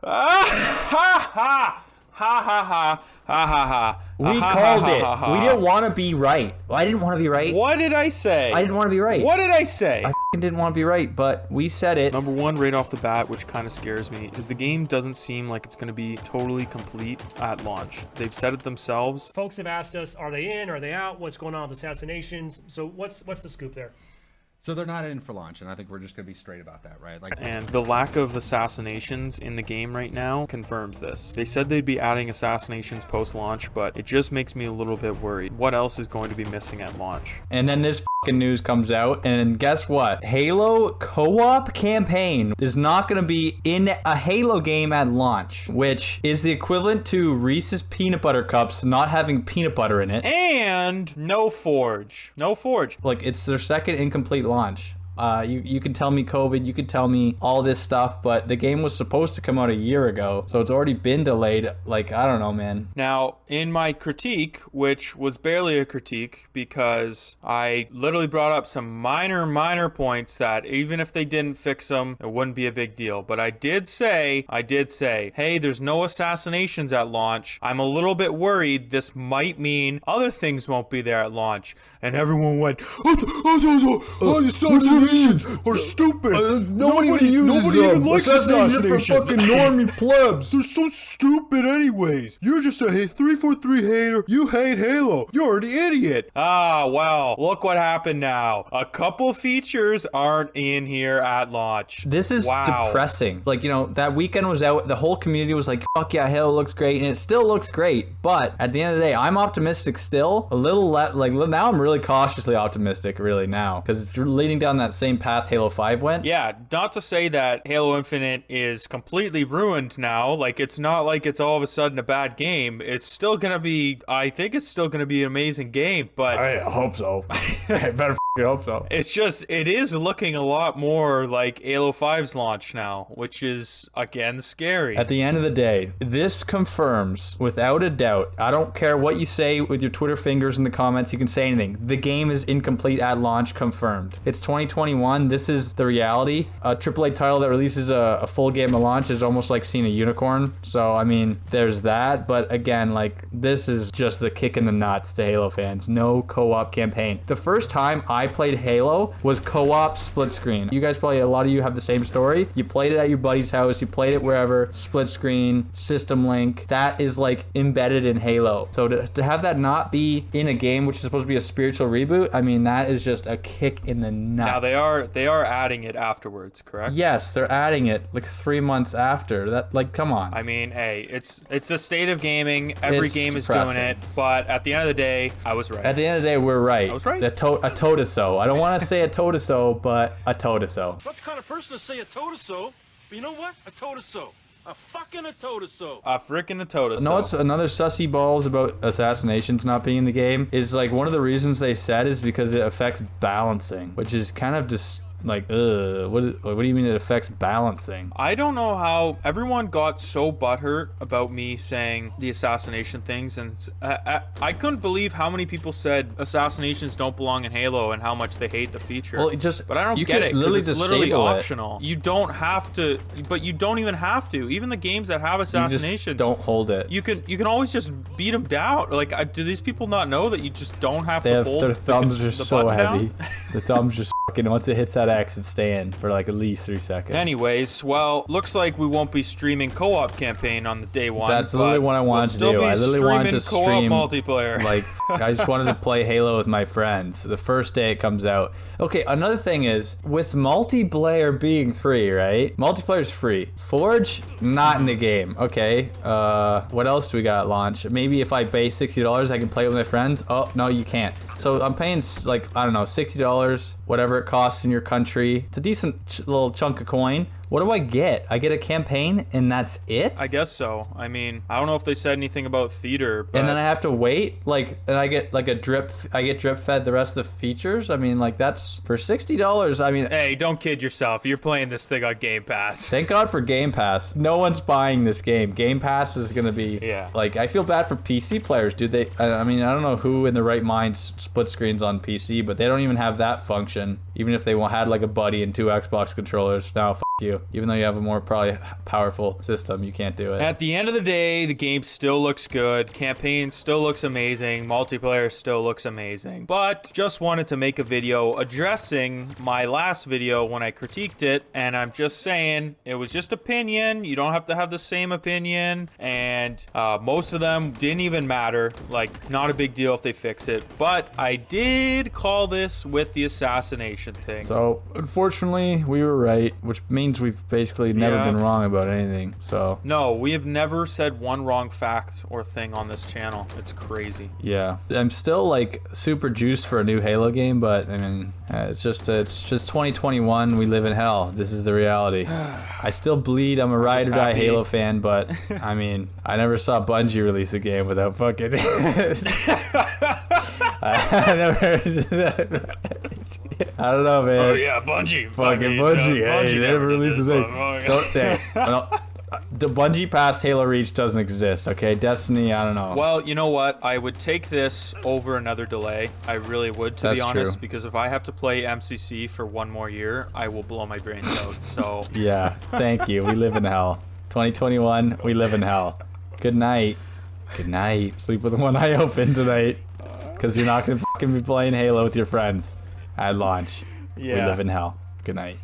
Ha ha ha ha ha ha ha ha. We called it. We didn't want to be right. I didn't want to be right. What did I say? I didn't want to be right. What did I say? I didn't want to be right, but we said it. Number one, right off the bat, which kind of scares me, is the game doesn't seem like it's going to be totally complete at launch. They've said it themselves. Folks have asked us, are they in? Are they out? What's going on with assassinations? So what's the scoop there? So they're not in for launch, and I think we're just going to be straight about that, right? And the lack of assassinations in the game right now confirms this. They said they'd be adding assassinations post-launch, but it just makes me a little bit worried. What else is going to be missing at launch? And then this fucking news comes out, and guess what? Halo co-op campaign is not going to be in a Halo game at launch, which is the equivalent to Reese's peanut butter cups not having peanut butter in it. And no Forge. No Forge. Like, it's their second incomplete launch. You can tell me COVID, you can tell me all this stuff, but the game was supposed to come out a year ago, so it's already been delayed. Like, I don't know, man. Now, in my critique, which was barely a critique because I literally brought up some minor points that even if they didn't fix them, it wouldn't be a big deal. But I did say, hey, there's no assassinations at launch. I'm a little bit worried this might mean other things won't be there at launch. And everyone went, assassinations are stupid. Nobody even likes assassinations. For fucking normie plebs. They're so stupid anyways. You're just a 343 hater. You hate Halo. You're an idiot. Ah, well, look what happened now. A couple features aren't in here at launch. This is depressing. Like, you know, that weekend was out. The whole community was like, fuck yeah, Halo looks great. And it still looks great. But at the end of the day, I'm optimistic still. A little like now I'm really cautiously optimistic really now. Because it's leading down that same path Halo 5 went. Yeah, not to say that Halo Infinite is completely ruined now. Like, it's not like it's all of a sudden a bad game. It's still gonna be, I think it's still gonna be an amazing game, but I hope so. I better hope so. It's just, it is looking a lot more like Halo 5's launch now, which is, again, scary. At the end of the day, this confirms, without a doubt, I don't care what you say with your Twitter fingers in the comments, you can say anything. The game is incomplete at launch, confirmed. It's 2021, this is the reality. A AAA title that releases a full game at launch is almost like seeing a unicorn. So, I mean, there's that, but again, like, this is just the kick in the nuts to Halo fans. No co-op campaign. The first time I played Halo was co-op split screen. You guys probably, a lot of you have the same story. You played it at your buddy's house, you played it wherever, split screen, system link. That is like embedded in Halo. So to have that not be in a game which is supposed to be a spiritual reboot, I mean, that is just a kick in the nuts. Now they are adding it afterwards, correct? Yes, they're adding it like 3 months after. That, like, come on. I mean, hey, it's the state of gaming. Every game is depressing. doing it, but at the end of the day, I was right. At the end of the day, we're right. I was right. A toe-to-so. I don't want to say a toe-to-so, but a toe-to-so. What kind of person to say a toe-to-so? But you know what? A toe-to-so. A fucking a toe-to-so. A frickin' a toe-to-so. No, it's another sussy balls about assassinations not being in the game is like one of the reasons they said is because it affects balancing, which is kind of just like, what do you mean it affects balancing? I don't know how everyone got so butthurt about me saying the assassination things, and I couldn't believe how many people said assassinations don't belong in Halo and how much they hate the feature. Well, but I don't get it because it's literally optional. You don't have to, but you don't even have to. Even the games that have assassinations, don't hold it. You can always just beat them down. Like, do these people not know that you just don't have to hold their thumbs are so heavy. Down? The thumbs just fucking, once it hits that X, it's staying for like at least 3 seconds. Anyways, well, looks like we won't be streaming co-op campaign on the day one. That's literally what I wanted to do. I literally wanted to stream multiplayer. Like, I just wanted to play Halo with my friends. The first day it comes out. Okay, another thing is, with multiplayer being free, right? Multiplayer's free. Forge, not in the game. Okay, what else do we got at launch? Maybe if I pay $60, I can play it with my friends. Oh, no, you can't. So I'm paying, like, I don't know, $60, whatever it costs in your country. It's a decent little chunk of coin. What do I get? I get a campaign and that's it? I guess so. I mean, I don't know if they said anything about theater, but... And then I have to wait? Like, and I get like drip fed the rest of the features? I mean, like, that's for $60. I mean... Hey, don't kid yourself. You're playing this thing on Game Pass. Thank God for Game Pass. No one's buying this game. Game Pass is going to be... Yeah. Like, I feel bad for PC players, dude. I mean, I don't know who in the right mind split screens on PC, but they don't even have that function. Even if they had like a buddy and 2 Xbox controllers. Now, you. Even though you have a more probably powerful system, you can't do it. At the end of the day, the game still looks good. Campaign still looks amazing. Multiplayer still looks amazing. But just wanted to make a video addressing my last video when I critiqued it. And I'm just saying, it was just opinion. You don't have to have the same opinion. And most of them didn't even matter. Like, not a big deal if they fix it. But I did call this with the assassination thing. So, unfortunately, we were right, which means we've basically never Yeah. been wrong about anything. So, No, we have never said one wrong fact or thing on this channel. It's crazy. yeah. I'm still, like, super juiced for a new Halo game, but, I mean, it's just 2021. We live in hell. This is the reality. I still bleed. I'm a ride or die happy. Halo fan, but, I mean, I never saw Bungie release a game without fucking... I never... I don't know, man. Oh yeah, Bungie. Fucking Bungie. Hey, they never released a thing. The Bungie past Halo Reach doesn't exist, okay? Destiny, I don't know. Well, you know what? I would take this over another delay. I really would, to be That's honest, true. because if I have to play MCC for one more year, I will blow my brains out. So, Yeah, thank you. We live in hell. 2021, we live in hell. Good night. Good night. Sleep with one eye open tonight. Because you're not going to fucking be playing Halo with your friends at launch. We Yeah. live in hell. Good night.